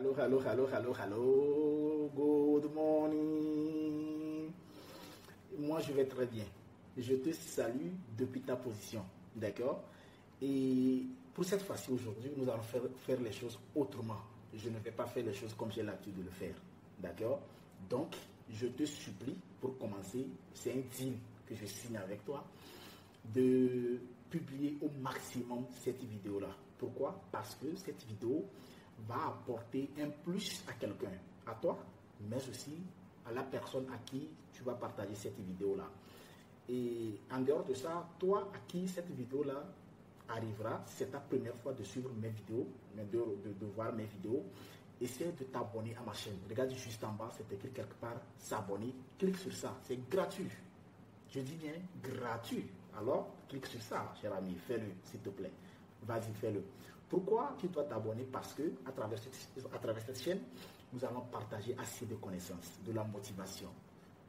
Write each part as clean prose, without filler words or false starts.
Hello, hello, hello, hello, hello. Good morning. Moi, je vais très bien. Je te salue depuis ta position. D'accord? Et pour cette fois-ci, aujourd'hui, nous allons faire les choses autrement. Je ne vais pas faire les choses comme j'ai l'habitude de le faire. D'accord? Donc, je te supplie, pour commencer, c'est un deal que je signe avec toi, de publier au maximum cette vidéo-là. Pourquoi? Parce que cette vidéo va apporter un plus à quelqu'un, à toi, mais aussi à la personne à qui tu vas partager cette vidéo-là. Et en dehors de ça, toi à qui cette vidéo-là arrivera, c'est ta première fois de suivre mes vidéos, de voir mes vidéos, essaie de t'abonner à ma chaîne. Regarde juste en bas, c'est écrit quelque part s'abonner. Clique sur ça, c'est gratuit. Je dis bien gratuit. Alors, clique sur ça, cher ami, fais-le, s'il te plaît. Vas-y, fais-le. Pourquoi tu dois t'abonner? Parce que à travers cette chaîne, nous allons partager assez de connaissances, de la motivation,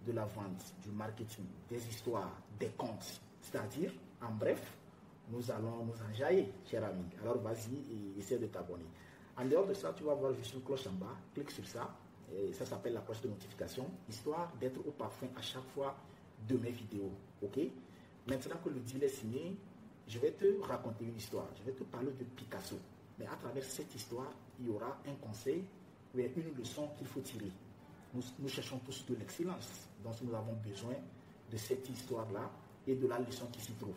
de la vente, du marketing, des histoires, des contes. C'est-à-dire, en bref, nous allons nous enjailler, cher ami. Alors, vas-y et essaie de t'abonner. En dehors de ça, tu vas voir juste une cloche en bas. Clique sur ça. Et ça s'appelle la cloche de notification, histoire d'être au parfum à chaque fois de mes vidéos. Ok? Maintenant que le deal est signé, je vais te raconter une histoire. Je vais te parler de Picasso. Mais à travers cette histoire, il y aura un conseil ou une leçon qu'il faut tirer. Nous cherchons tous de l'excellence. Donc nous avons besoin de cette histoire-là et de la leçon qui s'y trouve.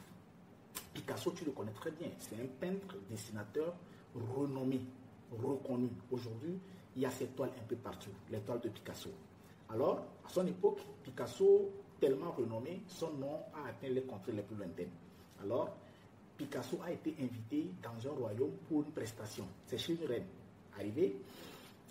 Picasso, tu le connais très bien. C'est un peintre, dessinateur renommé, reconnu. Aujourd'hui, il y a ces toiles un peu partout, les toiles de Picasso. Alors, à son époque, Picasso, tellement renommé, son nom a atteint les contrées les plus lointaines. Alors, Picasso a été invité dans un royaume pour une prestation. C'est chez une reine. Arrivé,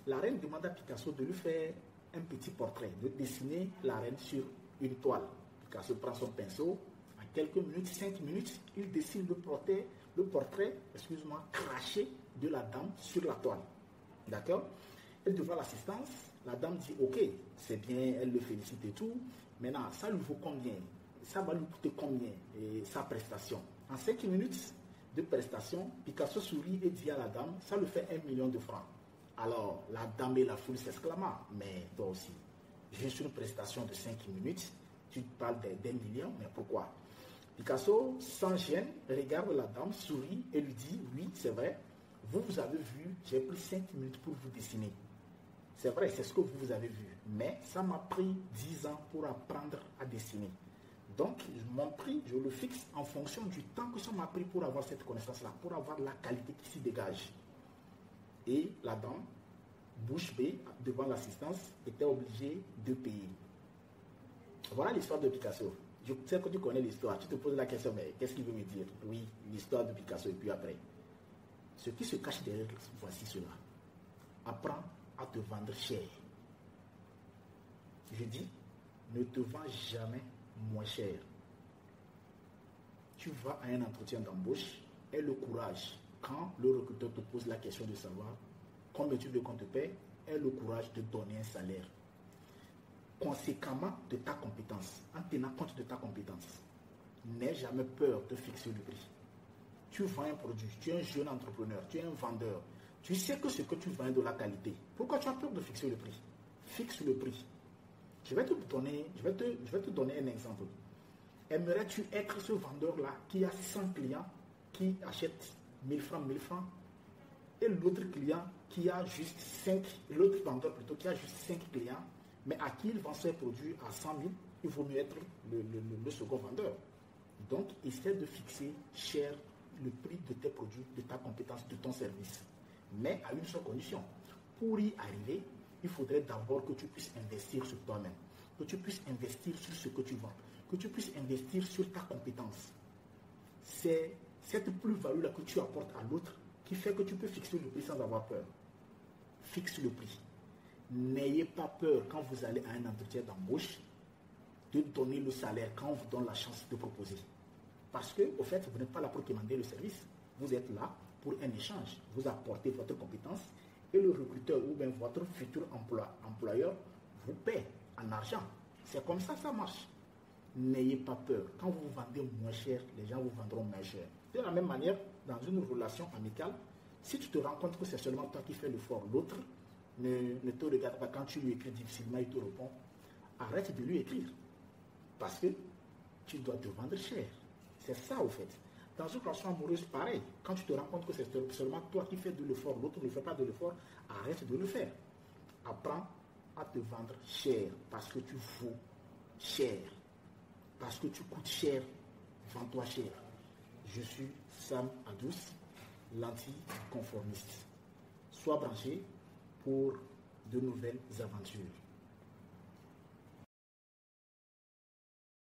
la reine demande à Picasso de lui faire un petit portrait, de dessiner la reine sur une toile. Picasso prend son pinceau, en quelques minutes, 5 minutes, il dessine le portrait, excuse-moi, craché de la dame sur la toile. D'accord? Et devant l'assistance, la dame dit ok, c'est bien, elle le félicite et tout. Maintenant, ça lui vaut combien? Ça va lui coûter combien sa prestation? En 5 minutes de prestation, Picasso sourit et dit à la dame, ça lui fait 1 million de francs. Alors, la dame et la foule s'exclament, mais toi aussi, juste une prestation de 5 minutes, tu parles d'1 million, mais pourquoi? Picasso, sans gêne, regarde la dame, sourit et lui dit, oui, c'est vrai, vous avez vu, j'ai pris 5 minutes pour vous dessiner. C'est vrai, c'est ce que vous avez vu. Mais ça m'a pris 10 ans pour apprendre à dessiner. Donc, mon prix, je le fixe en fonction du temps que ça m'a pris pour avoir cette connaissance-là, pour avoir la qualité qui s'y dégage. Et la dame, bouche bée, devant l'assistance, était obligée de payer. Voilà l'histoire de Picasso. Je sais que tu connais l'histoire. Tu te poses la question, mais qu'est-ce qu'il veut me dire? Oui, l'histoire de Picasso. Et puis après, ce qui se cache derrière, voici cela. Apprends à te vendre cher. Je dis, ne te vends jamais moins cher. Tu vas à un entretien d'embauche et le courage, quand le recruteur te pose la question de savoir combien tu veux qu'on te paie, et le courage de donner un salaire. Conséquemment de ta compétence, en tenant compte de ta compétence, n'aie jamais peur de fixer le prix. Tu vends un produit, tu es un jeune entrepreneur, tu es un vendeur, tu sais que ce que tu vends est de la qualité. Pourquoi tu as peur de fixer le prix? Fixe le prix. Je vais te donner un exemple. Aimerais-tu être ce vendeur-là qui a 100 clients qui achètent 1000 francs, 1000 francs, et l'autre client qui a juste 5, l'autre vendeur plutôt qui a juste 5 clients, mais à qui il vend ses produits à 100 000, il vaut mieux être le second vendeur. Donc, essaie de fixer cher le prix de tes produits, de ta compétence, de ton service. Mais à une seule condition. Pour y arriver, il faudrait d'abord que tu puisses investir sur toi-même, que tu puisses investir sur ce que tu vends, que tu puisses investir sur ta compétence. C'est cette plus-value-là que tu apportes à l'autre qui fait que tu peux fixer le prix sans avoir peur. Fixe le prix. N'ayez pas peur quand vous allez à un entretien d'embauche de donner le salaire quand on vous donne la chance de proposer. Parce que, au fait, vous n'êtes pas là pour demander le service. Vous êtes là pour un échange. Vous apportez votre compétence et le recruteur ou bien votre futur employeur vous paie en argent. C'est comme ça marche. N'ayez pas peur. Quand vous vendez moins cher, les gens vous vendront moins cher. De la même manière, dans une relation amicale, si tu te rends compte que c'est seulement toi qui fais l'effort, l'autre ne te regarde pas quand tu lui écris difficilement, il te répond. Arrête de lui écrire. Parce que tu dois te vendre cher. C'est ça au fait. Dans une relation amoureuse, pareil. Quand tu te rends compte que c'est seulement toi qui fais de l'effort, l'autre ne fait pas de l'effort, arrête de le faire. Apprends à te vendre cher parce que tu vaux cher. Parce que tu coûtes cher, vends-toi cher. Je suis Sam Adous, l'anticonformiste. Sois branché pour de nouvelles aventures.